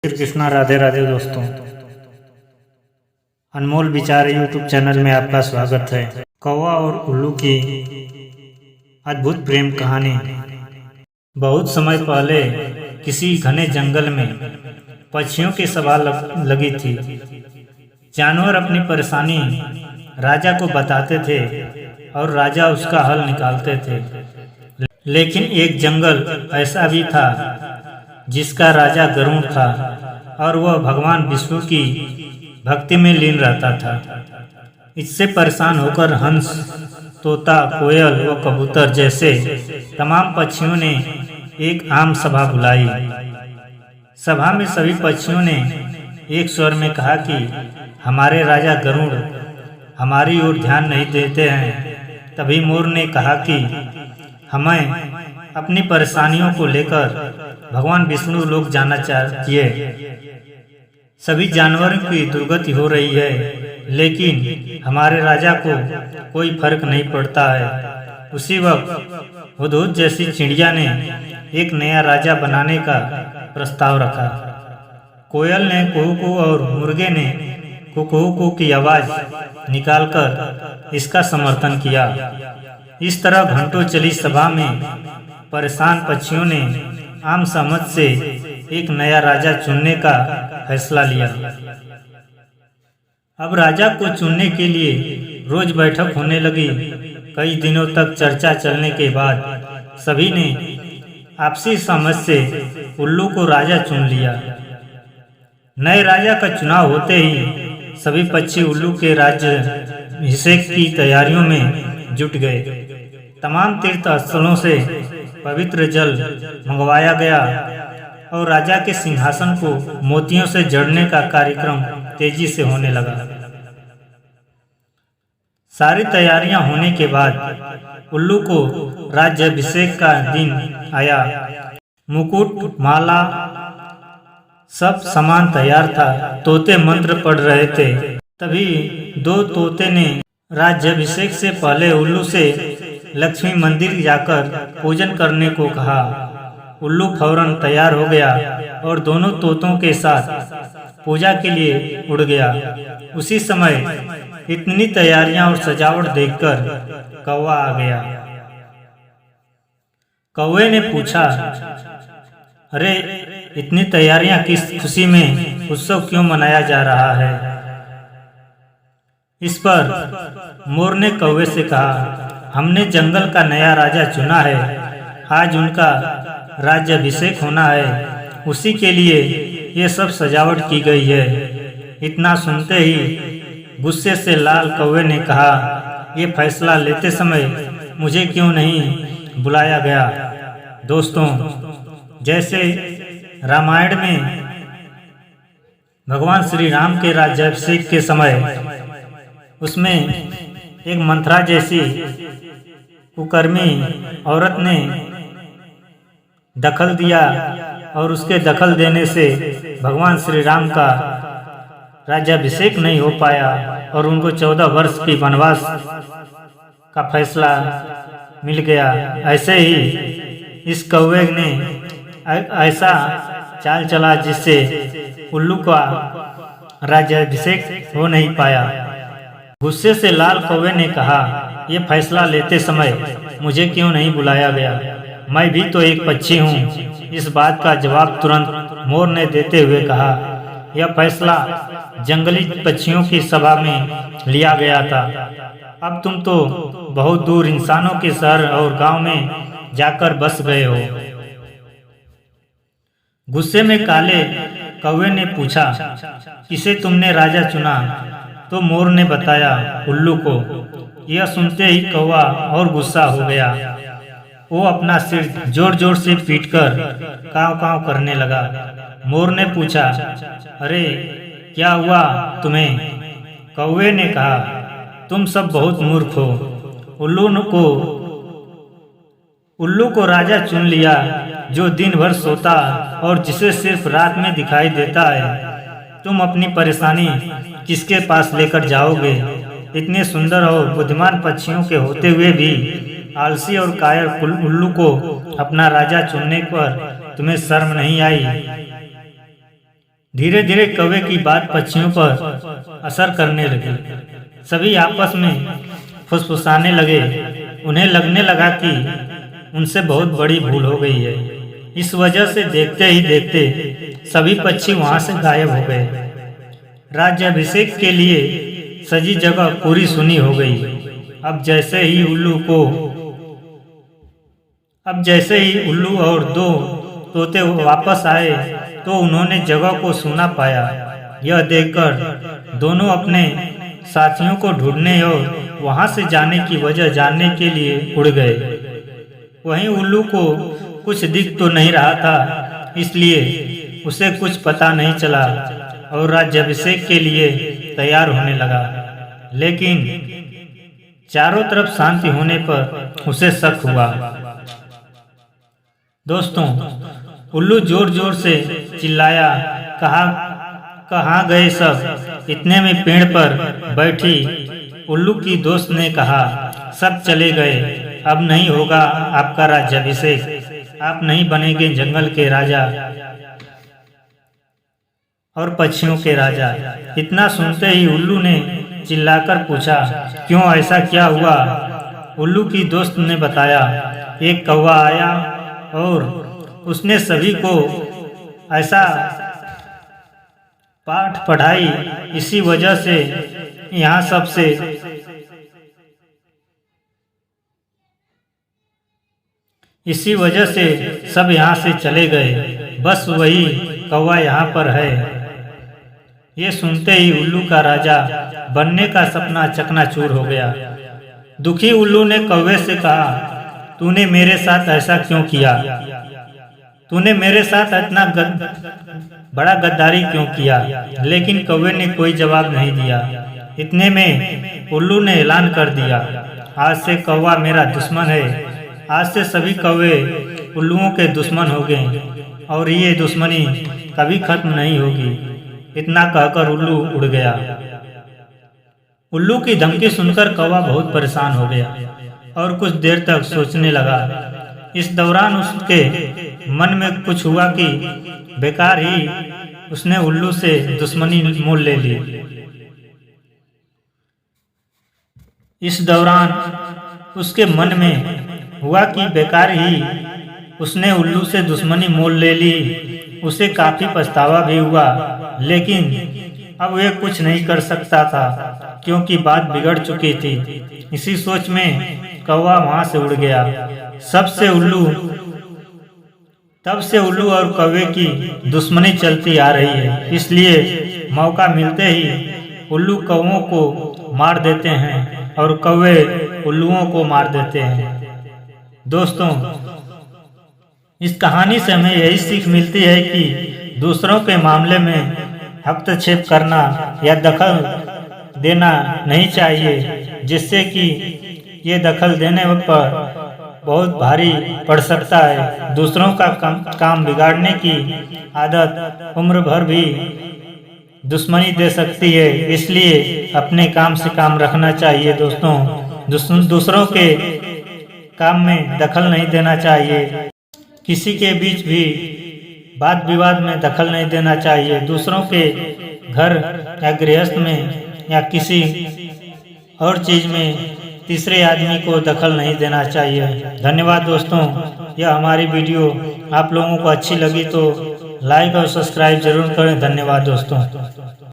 श्री कृष्णा। राधे राधे दोस्तों, अनमोल विचार YouTube channel में आपका स्वागत है। कौवा और उल्लू की अद्भुत प्रेम कहानी। बहुत समय पहले किसी घने जंगल में पक्षियों की सभा लगी थी। जानवर अपनी परेशानी राजा को बताते थे और राजा उसका हल निकालते थे। लेकिन एक जंगल ऐसा भी था जिसका राजा गरुड़ था और वह भगवान विष्णु की भक्ति में लीन रहता था। इससे परेशान होकर हंस, तोता, कोयल व कबूतर जैसे तमाम पक्षियों ने एक आम सभा बुलाई। सभा में सभी पक्षियों ने एक स्वर में कहा कि हमारे राजा गरुड़ हमारी ओर ध्यान नहीं देते हैं। तभी मोर ने कहा कि हमें अपनी परेशानियों को लेकर भगवान विष्णु लोक जाना चाहिए। सभी जानवरों की दुर्गति हो रही है, लेकिन हमारे राजा को कोई फर्क नहीं पड़ता है। उसी वक्त हुदहुद जैसी चिड़िया ने एक नया राजा बनाने का प्रस्ताव रखा। कोयल ने कुहू और मुर्गे ने कुकू की आवाज निकालकर इसका समर्थन किया। इस तरह घंटों चली सभा में परेशान पक्षियों ने आम सहमत से एक नया राजा चुनने का फैसला लिया। अब राजा को चुनने के लिए रोज बैठक होने लगी। कई दिनों तक चर्चा चलने के बाद सभी ने आपसी समझ से उल्लू को राजा चुन लिया। नए राजा का चुनाव होते ही सभी पक्षी उल्लू के राज्य अभिषेक की तैयारियों में जुट गए। तमाम तीर्थ स्थलों से पवित्र जल मंगवाया गया और राजा के सिंहासन को मोतियों से जड़ने का कार्यक्रम तेजी से होने लगा। सारी तैयारियां होने के बाद उल्लू को राज्याभिषेक का दिन आया। मुकुट, माला, सब सामान तैयार था। तोते मंत्र पढ़ रहे थे। तभी दो तोते ने राज्याभिषेक से पहले उल्लू से लक्ष्मी मंदिर जाकर पूजन करने को कहा। उल्लू फौरन तैयार हो गया और दोनों तोतों के साथ पूजा के लिए उड़ गया। उसी समय इतनी तैयारियां और सजावट देखकर कौवा आ गया। कौवे ने पूछा, अरे इतनी तैयारियां किस खुशी में उत्सव क्यों मनाया जा रहा है? इस पर मोर ने कौवे से कहा, हमने जंगल का नया राजा चुना है। आज उनका राज्याभिषेक होना है, उसी के लिए ये सब सजावट की गई है। इतना सुनते ही गुस्से से लाल कौवे ने कहा, ये फैसला लेते समय मुझे क्यों नहीं बुलाया गया? दोस्तों, जैसे रामायण में भगवान श्री राम के राज्याभिषेक के समय उसमें एक मंथरा जैसी कुकर्मी औरत ने दखल दिया और उसके दखल देने से भगवान श्री राम का राज्याभिषेक नहीं हो पाया और उनको 14 वर्ष की वनवास का फैसला मिल गया। ऐसे ही इस कौवे ने ऐसा चाल चला जिससे उल्लू का राज्याभिषेक हो नहीं पाया। गुस्से से लाल कौवे ने कहा, ये फैसला लेते समय मुझे क्यों नहीं बुलाया गया? मैं भी तो एक पक्षी हूँ। इस बात का जवाब तुरंत मोर ने देते हुए कहा, यह फैसला जंगली पक्षियों की सभा में लिया गया था। अब तुम तो बहुत दूर इंसानों के शहर और गांव में जाकर बस गए हो। गुस्से में काले कौवे ने पूछा, किसे तुमने राजा चुना? तो मोर ने बताया, उल्लू को। यह सुनते ही कौवा और गुस्सा हो गया। वो अपना सिर जोर जोर से पीटकर काव काव करने लगा। मोर ने पूछा, अरे क्या हुआ तुम्हें? कौवे ने कहा, तुम सब बहुत मूर्ख हो। उल्लू को राजा चुन लिया, जो दिन भर सोता और जिसे सिर्फ रात में दिखाई देता है। तुम अपनी परेशानी किसके पास लेकर जाओगे? इतने सुंदर और बुद्धिमान पक्षियों के होते हुए भी आलसी और कायर उल्लू को अपना राजा चुनने पर तुम्हें शर्म नहीं आई? धीरे धीरे कौवे की बात पक्षियों पर असर करने लगी। सभी आपस में फुसफुसाने लगे। उन्हें लगने लगा कि उनसे बहुत बड़ी भूल हो गई है। इस वजह से देखते ही देखते सभी पक्षी वहां से गायब हो गए। राज्याभिषेक के लिए सजी जगह पूरी सुनी हो गई। अब जैसे ही उल्लू और दो तोते वापस आए तो उन्होंने जगह को सूना पाया। यह देखकर दोनों अपने साथियों को ढूंढने और वहां से जाने की वजह जानने के लिए उड़ गए। वहीं उल्लू को कुछ दिख तो नहीं रहा था, इसलिए उसे कुछ पता नहीं चला और राज्याभिषेक के लिए तैयार होने लगा। लेकिन चारों तरफ शांति होने पर उसे शक हुआ। दोस्तों, उल्लू जोर जोर से चिल्लाया, कहाँ गए सब? इतने में पेड़ पर बैठी उल्लू की दोस्त ने कहा, सब चले गए, अब नहीं होगा आपका राज्याभिषेक, आप नहीं बनेंगे जंगल के राजा और पक्षियों के राजा। इतना सुनते ही उल्लू ने चिल्लाकर पूछा, क्यों, ऐसा क्या हुआ? उल्लू की दोस्त ने बताया, एक कौवा आया और उसने सभी को ऐसा पाठ पढ़ाई, इसी वजह से यहाँ सब यहाँ से चले गए, बस वही कौवा यहाँ पर है। ये सुनते ही उल्लू का राजा बनने का सपना चकनाचूर हो गया। दुखी उल्लू ने कौवे से कहा, तूने मेरे साथ ऐसा क्यों किया? तूने मेरे साथ इतना बड़ा गद्दारी क्यों किया? लेकिन कौवे ने कोई जवाब नहीं दिया। इतने में उल्लू ने ऐलान कर दिया, आज से कौवा मेरा दुश्मन है। आज से सभी कौवे उल्लुओं के दुश्मन हो गए और ये दुश्मनी कभी खत्म नहीं होगी। इतना कहकर उल्लू उड़ गया। उल्लू की धमकी सुनकर कौवा बहुत परेशान हो गया और कुछ देर तक सोचने लगा। इस दौरान उसके मन में कुछ हुआ कि बेकार ही उसने उल्लू से दुश्मनी मोल ले ली। इस दौरान उसके मन में हुआ कि बेकार ही उसने उल्लू से दुश्मनी मोल ले ली। उसे काफी पछतावा भी हुआ, लेकिन अब वह कुछ नहीं कर सकता था क्योंकि बात बिगड़ चुकी थी। इसी सोच में कौवा वहां से उड़ गया। तब से उल्लू और कौवे की दुश्मनी चलती आ रही है, इसलिए मौका मिलते ही उल्लू कौवों को मार देते हैं और कौवे उल्लुओं को मार देते हैं। दोस्तों, इस कहानी से हमें यही सीख मिलती है कि दूसरों के मामले में हस्तक्षेप करना या दखल देना नहीं चाहिए, जिससे कि ये दखल देने पर बहुत भारी पड़ सकता है। दूसरों का काम बिगाड़ने की आदत उम्र भर भी दुश्मनी दे सकती है, इसलिए अपने काम से काम रखना चाहिए। दोस्तों, दूसरों के काम में दखल नहीं देना चाहिए। किसी के बीच भी वाद विवाद में दखल नहीं देना चाहिए। दूसरों के घर या गृहस्थ में या किसी और चीज में तीसरे आदमी को दखल नहीं देना चाहिए। धन्यवाद दोस्तों। यह हमारी वीडियो आप लोगों को अच्छी लगी तो लाइक और सब्सक्राइब जरूर करें। धन्यवाद दोस्तों।